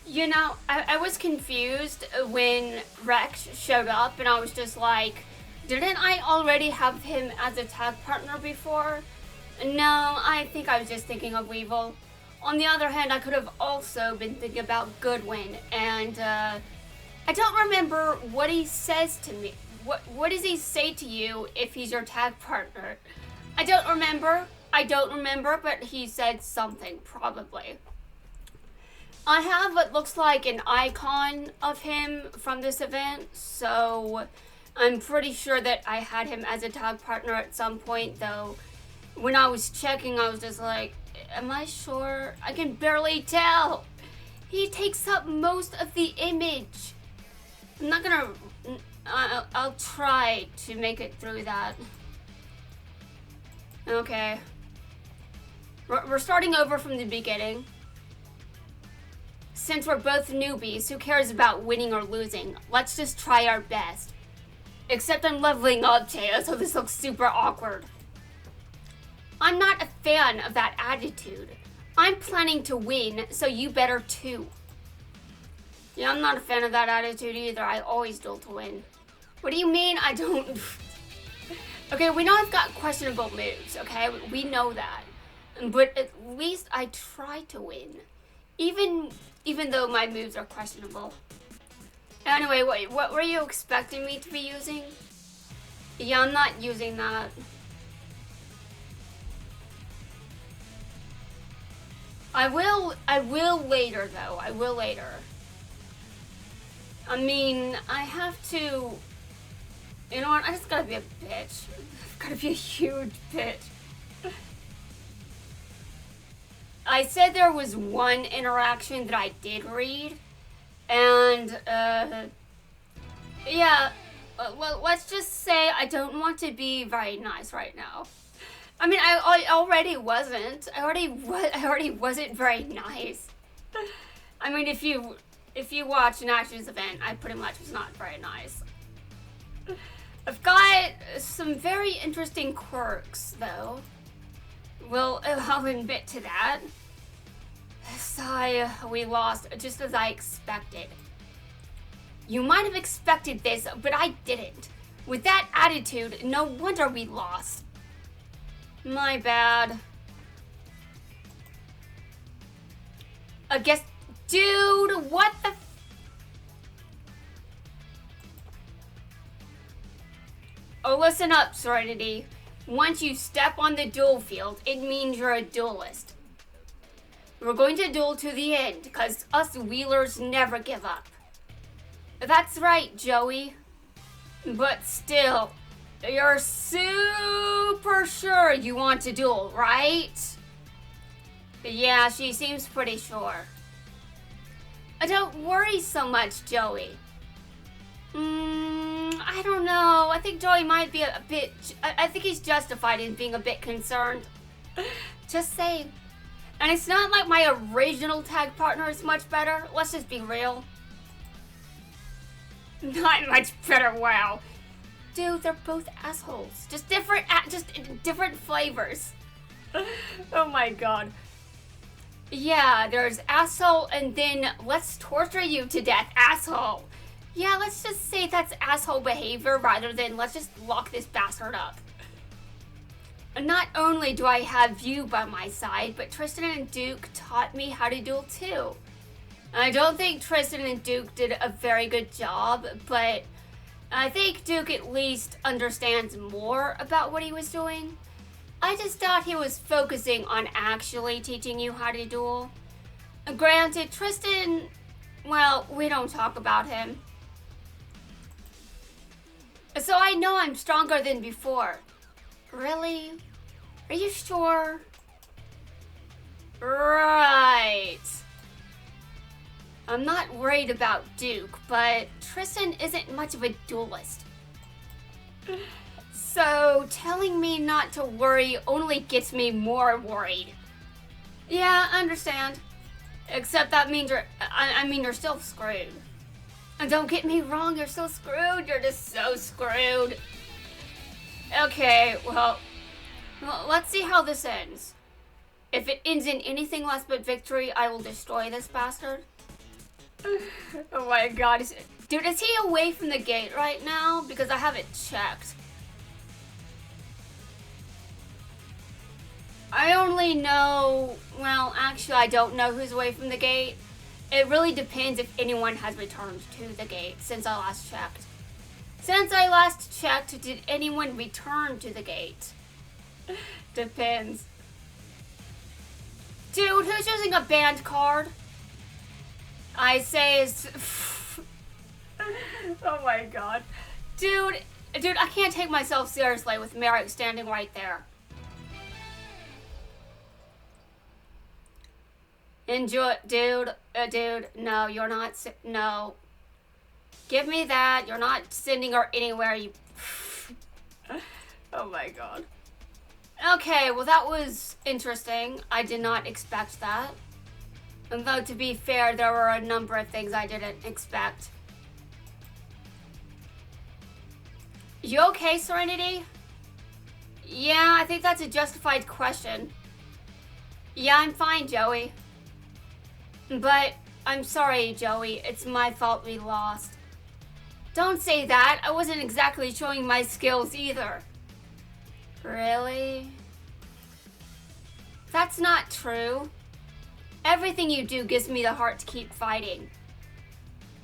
You know, I was confused when Rex showed up, and I was just like, didn't I already have him as a tag partner before? No, I think I was just thinking of Weevil. On the other hand, I could have also been thinking about Goodwin, and I don't remember what he says to me. What does he say to you if he's your tag partner? I don't remember. But he said something, probably. I have what looks like an icon of him from this event, so I'm pretty sure that I had him as a tag partner at some point, though when I was checking, I was just like, am I sure? I can barely tell. He takes up most of the image. I'm not gonna... I'll try to make it through that. Okay. We're starting over from the beginning. Since we're both newbies, who cares about winning or losing? Let's just try our best. Except I'm leveling up, Taya, so this looks super awkward. I'm not a fan of that attitude. I'm planning to win, so you better too. Yeah, I'm not a fan of that attitude either. I always duel to win. What do you mean I don't... Okay, we know I've got questionable moves, okay? We know that. But at least I try to win. Even though my moves are questionable. Anyway, what were you expecting me to be using? Yeah, I'm not using that. I will later, though. I will later. I mean, I have to... You know what? I just gotta be a bitch. I've gotta be a huge bitch. I said there was one interaction that I did read, and, yeah, well, let's just say I don't want to be very nice right now. I mean, I already wasn't. I already wasn't very nice. I mean, if you watch an Actions event, I pretty much was not very nice. I've got some very interesting quirks, though. Well, I'll admit to that. Sigh, we lost just as I expected. You might have expected this, but I didn't. With that attitude, no wonder we lost. My bad. I guess... Dude, what the... Oh, listen up, Serenity. Once you step on the duel field, it means you're a duelist. We're going to duel to the end, because us wheelers never give up. That's right, Joey. But still, you're super sure you want to duel, right? Yeah, she seems pretty sure. Don't worry so much, Joey. I don't know. I think Joey might be a bit... I think he's justified in being a bit concerned. Just saying. And it's not like my original tag partner is much better. Let's just be real. Not much better, wow. Dude, they're both assholes. Just different flavors. Oh my god. Yeah, there's asshole and then let's torture you to death, asshole. Yeah, let's just say that's asshole behavior rather than let's just lock this bastard up. Not only do I have you by my side, but Tristan and Duke taught me how to duel too. I don't think Tristan and Duke did a very good job, but I think Duke at least understands more about what he was doing. I just thought he was focusing on actually teaching you how to duel. Granted, Tristan, well, we don't talk about him. So I know I'm stronger than before. Really? Are you sure? Right. I'm not worried about Duke, but Tristan isn't much of a duelist. So telling me not to worry only gets me more worried. Yeah, I understand. Except that means you're still screwed. And don't get me wrong, you're still screwed. You're just so screwed. Okay, well, let's see how this ends. If it ends in anything less but victory, I will destroy this bastard. Oh my god. Dude, is he away from the gate right now? Because I haven't checked. I only know... Well, actually, I don't know who's away from the gate. It really depends if anyone has returned to the gate since I last checked. Since I last checked, did anyone return to the gate? Depends. Dude, who's using a band card? I say is... Oh my god. Dude, I can't take myself seriously with Merrick standing right there. Enjoy, dude, no, you're not, no. Give me that, you're not sending her anywhere, you... Oh my god. Okay, well that was interesting. I did not expect that. And though, to be fair, there were a number of things I didn't expect. You okay, Serenity? Yeah, I think that's a justified question. Yeah, I'm fine, Joey. But, I'm sorry, Joey. It's my fault we lost. Don't say that. I wasn't exactly showing my skills either. Really? That's not true. Everything you do gives me the heart to keep fighting.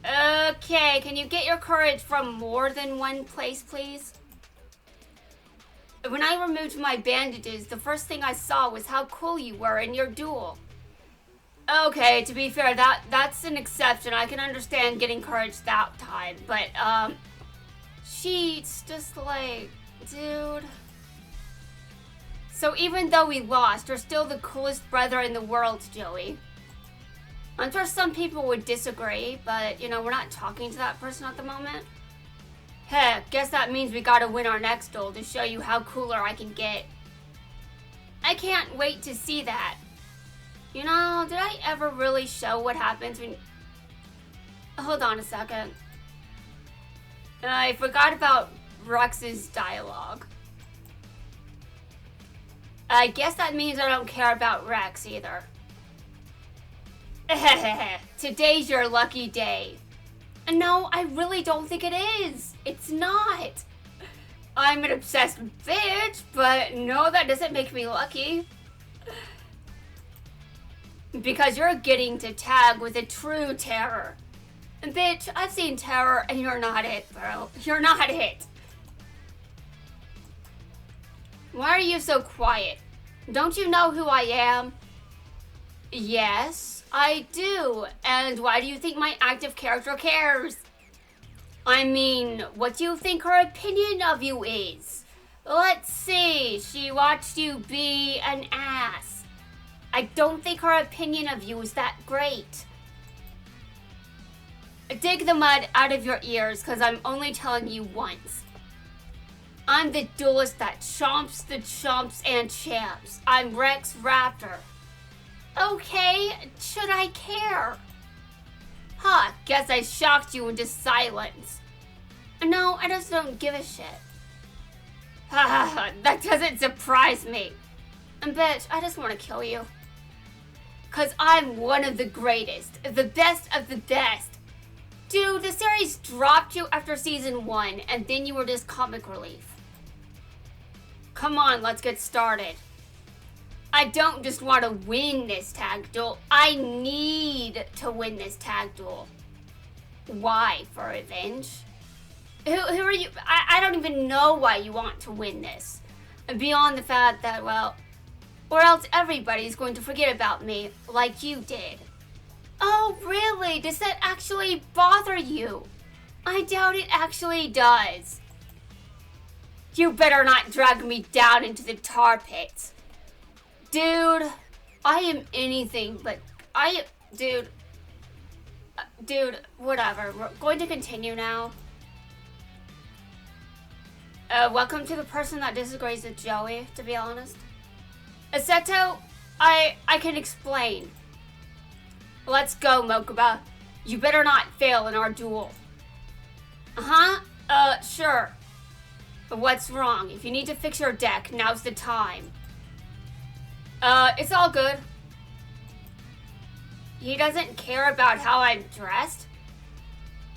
Okay, can you get your courage from more than one place, please? When I removed my bandages, the first thing I saw was how cool you were in your duel. Okay, to be fair, that's an exception. I can understand getting courage that time, but, she's just like, dude. So even though we lost, you're still the coolest brother in the world, Joey. I'm sure some people would disagree, but, you know, we're not talking to that person at the moment. Heck, guess that means we gotta win our next duel to show you how cooler I can get. I can't wait to see that. You know, did I ever really show what happens when... Hold on a second. I forgot about Rex's dialogue. I guess that means I don't care about Rex either. Today's your lucky day. No, I really don't think it is. It's not. I'm an obsessed bitch, but no, that doesn't make me lucky. Because you're getting to tag with a true terror. Bitch, I've seen terror and you're not it, bro. You're not it. Why are you so quiet? Don't you know who I am? Yes, I do. And why do you think my active character cares? I mean, what do you think her opinion of you is? Let's see, she watched you be an ass. I don't think her opinion of you is that great. Dig the mud out of your ears, because I'm only telling you once. I'm the duelist that chomps the chomps and champs. I'm Rex Raptor. Okay, should I care? Huh, guess I shocked you into silence. No, I just don't give a shit. Haha, that doesn't surprise me. Bitch, I just want to kill you. Cause I'm one of the greatest, the best of the best. Dude, the series dropped you after season 1, and then you were just comic relief. Come on, let's get started. I don't just want to win this tag duel. I need to win this tag duel. Why? For revenge? Who are you? I don't even know why you want to win this. Beyond the fact that, well, or else everybody's going to forget about me like you did. Oh, really? Does that actually bother you? I doubt it actually does. You better not drag me down into the tar pits. Dude, I am anything but... Dude, whatever. We're going to continue now. Welcome to the person that disagrees with Joey, to be honest. Aseto, I can explain. Let's go, Mokuba. You better not fail in our duel. Sure. But what's wrong? If you need to fix your deck, now's the time. It's all good. he doesn't care about how I'm dressed?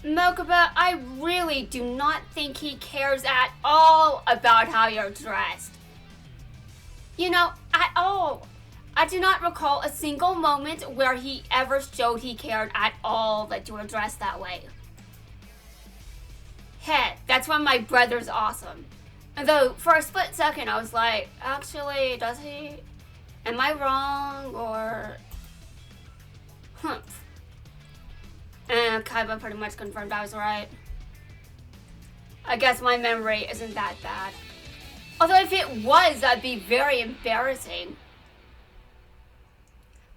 Mokuba, I really do not think he cares at all about how you're dressed. You know, at all. I do not recall a single moment where he ever showed he cared at all that you were dressed that way. Heck, that's when my brother's awesome. Though, for a split second, I was like, actually, does he? Am I wrong, or... Humph. And Kaiba pretty much confirmed I was right. I guess my memory isn't that bad. Although if it was, that'd be very embarrassing.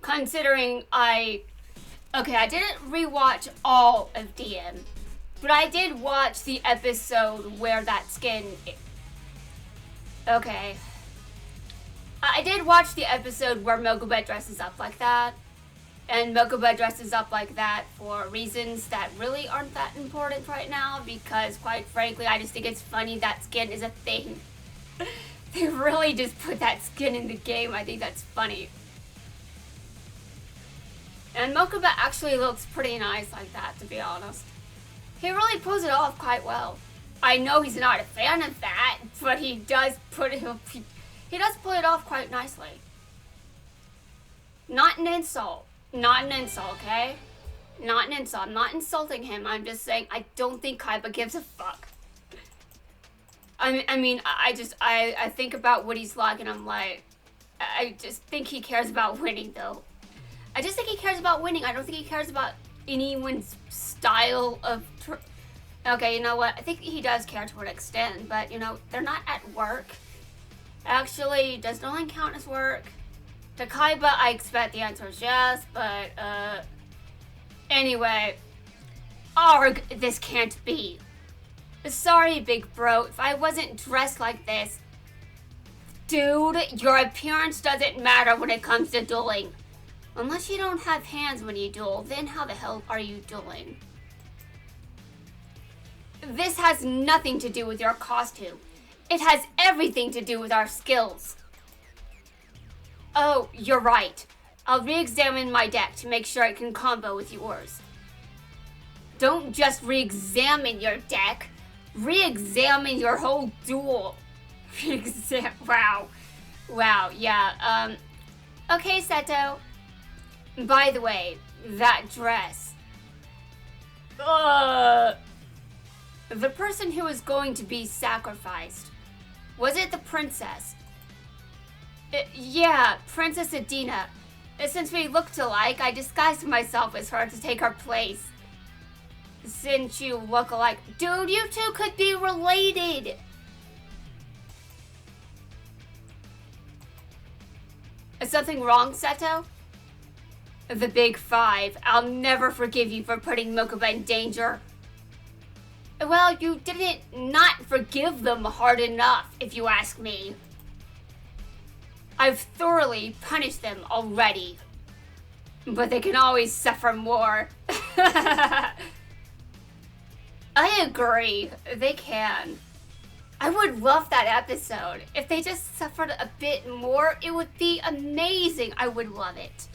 Considering I didn't rewatch all of DM. But I did watch the episode where that skin... Okay. I did watch the episode where Mokuba dresses up like that. And Mokuba dresses up like that for reasons that really aren't that important right now. Because, quite frankly, I just think it's funny that skin is a thing. They really just put that skin in the game. I think that's funny. And Mokuba actually looks pretty nice like that, to be honest. He really pulls it off quite well. I know he's not a fan of that, but he does pull it off quite nicely. Not an insult. Not an insult, okay? Not an insult. I'm not insulting him. I'm just saying I don't think Kaiba gives a fuck. I mean, I think about what he's like, and I'm like, I just think he cares about winning, though. I just think he cares about winning. I don't think he cares about anyone's style of... Okay, you know what? I think he does care to an extent, but, you know, they're not at work. Actually, does dueling count as work? To Kaiba, I expect the answer is yes, but, Anyway. Arg, this can't be. Sorry, big bro, if I wasn't dressed like this. Dude, your appearance doesn't matter when it comes to dueling. Unless you don't have hands when you duel, then how the hell are you dueling? This has nothing to do with your costume. It has everything to do with our skills. Oh, you're right. I'll re-examine my deck to make sure it can combo with yours. Don't just re-examine your deck. Re-examine your whole duel. Wow, yeah, Okay, Seto. By the way, that dress. The person who was going to be sacrificed. Was it the princess? Yeah, Princess Adina. Since we looked alike, I disguised myself as her to take her place. Since you look alike... Dude, you two could be related! Is something wrong, Seto? The Big Five. I'll never forgive you for putting Mokuba in danger. Well, you didn't not forgive them hard enough, if you ask me. I've thoroughly punished them already. But they can always suffer more. I agree. They can. I would love that episode. If they just suffered a bit more, it would be amazing. I would love it.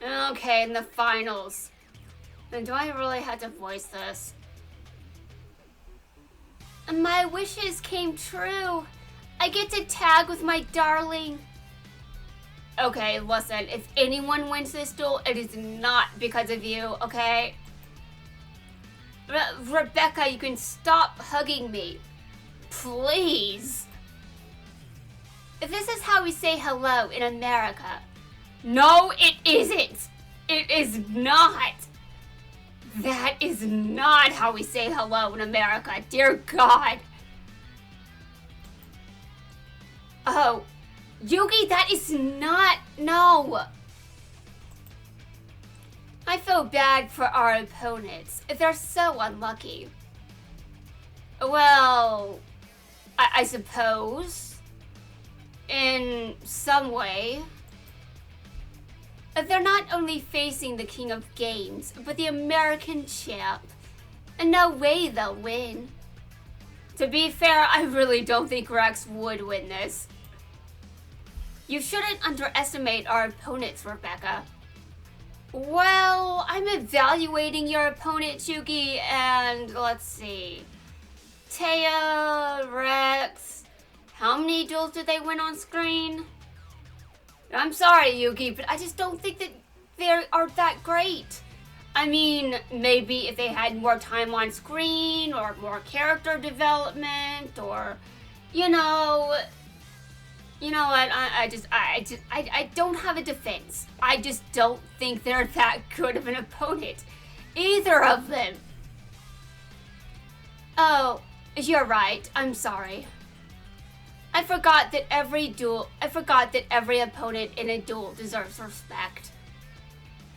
Okay, in the finals. Then do I really have to voice this? My wishes came true. I get to tag with my darling. Okay, listen, if anyone wins this duel, it is not because of you, okay? Rebecca, you can stop hugging me. Please. This is how we say hello in America. No, it isn't. It is not. That is not how we say hello in America. Dear God. Oh, Yugi, that is not... No. I feel bad for our opponents. They're so unlucky. Well, I suppose. In some way. They're not only facing the king of games, but the American champ. And no way they'll win. To be fair, I really don't think Rex would win this. You shouldn't underestimate our opponents, Rebecca. Well, I'm evaluating your opponent, Yugi, and let's see. Taya, Rex. How many duels did they win on screen? I'm sorry, Yugi, but I just don't think that they are that great. I mean, maybe if they had more time on screen or more character development or, you know what, I don't have a defense. I just don't think they're that good of an opponent. Either of them. Oh, you're right. I'm sorry. I forgot that every opponent in a duel deserves respect.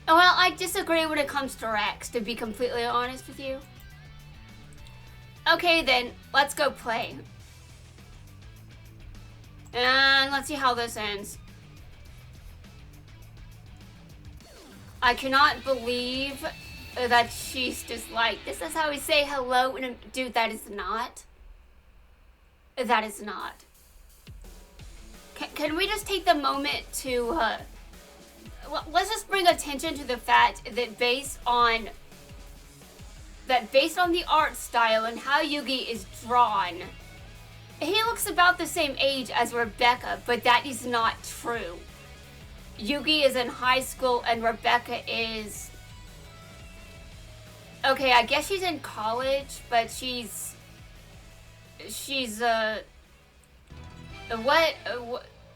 Well, I disagree when it comes to Rex, to be completely honest with you. Okay then, let's go play. And let's see how this ends. I cannot believe that she's just like, this is how we say hello. Dude, that is not. That is not. Can we just take the moment to, let's just bring attention to the fact that based on the art style and how Yugi is drawn, he looks about the same age as Rebecca, but that is not true. Yugi is in high school and Rebecca is... Okay, I guess she's in college, but she's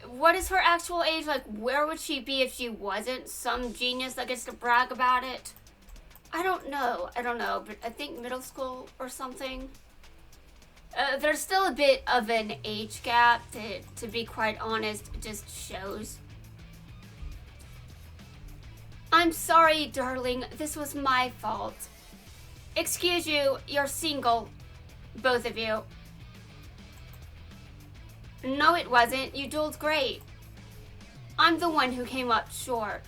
what is her actual age? Like, where would she be if she wasn't some genius that gets to brag about it? I don't know, but I think middle school or something. There's still a bit of an age gap, to be quite honest, it just shows. I'm sorry, darling, this was my fault. Excuse you, you're single, both of you. No, it wasn't. You dueled great. I'm the one who came up short.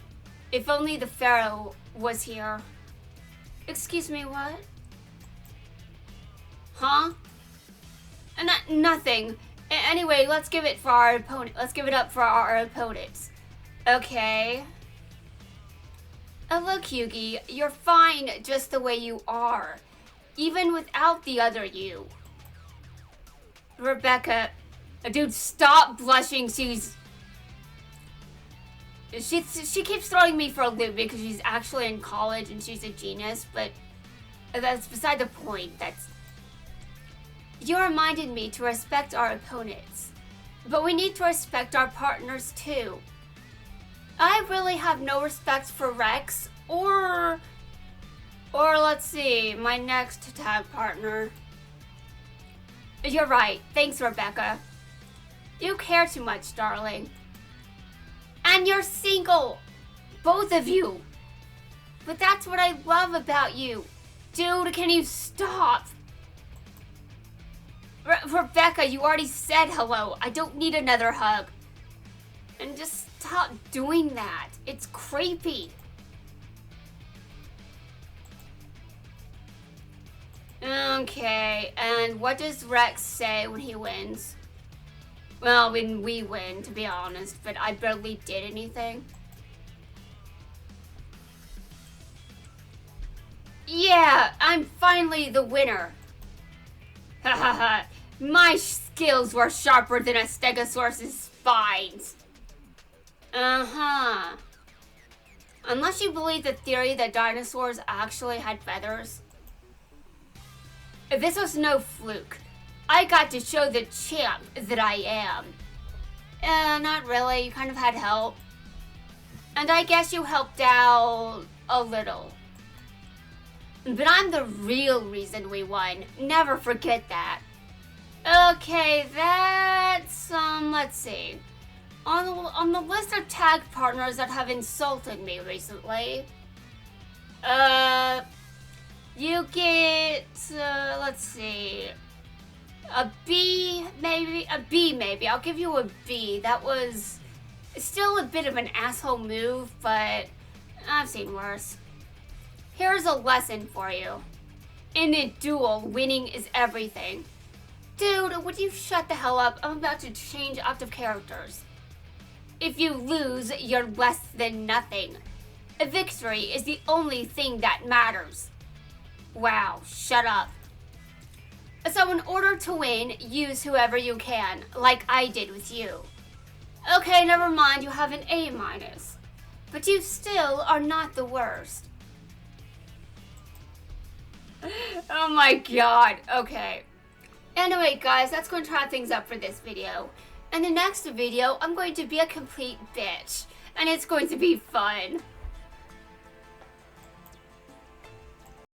If only the Pharaoh was here. Excuse me, what? Huh? Nothing. Anyway, let's give it for our opponent. Let's give it up for our opponents. Okay. Oh, look, Yugi. You're fine just the way you are. Even without the other you. Rebecca... Dude, stop blushing. She keeps throwing me for a loop because she's actually in college and she's a genius, but that's beside the point. You reminded me to respect our opponents, but we need to respect our partners too. I really have no respect for Rex or let's see, my next tag partner. You're right. Thanks, Rebecca. You care too much, darling. And you're single. Both of you. But that's what I love about you. Dude, can you stop? Rebecca, you already said hello. I don't need another hug. And just stop doing that. It's creepy. Okay, and what does Rex say when he wins? Well, when we win, to be honest, but I barely did anything. Yeah, I'm finally the winner. Hahaha, my skills were sharper than a stegosaurus's spines. Uh-huh. Unless you believe the theory that dinosaurs actually had feathers. This was no fluke. I got to show the champ that I am. Not really. You kind of had help. And I guess you helped out a little. But I'm the real reason we won. Never forget that. Okay, that's, let's see. On the list of tag partners that have insulted me recently, you get, let's see, a B maybe. I'll give you a B. That was still a bit of an asshole move, but I've seen worse. Here's a lesson for you. In a duel, winning is everything. Dude, would you shut the hell up? I'm about to change active characters. If you lose, you're less than nothing. A victory is the only thing that matters. Wow, shut up. So in order to win, use whoever you can, like I did with you. Okay, never mind, you have an A-. But you still are not the worst. Oh my god, okay. Anyway guys, that's going to wrap things up for this video. In the next video, I'm going to be a complete bitch. And it's going to be fun.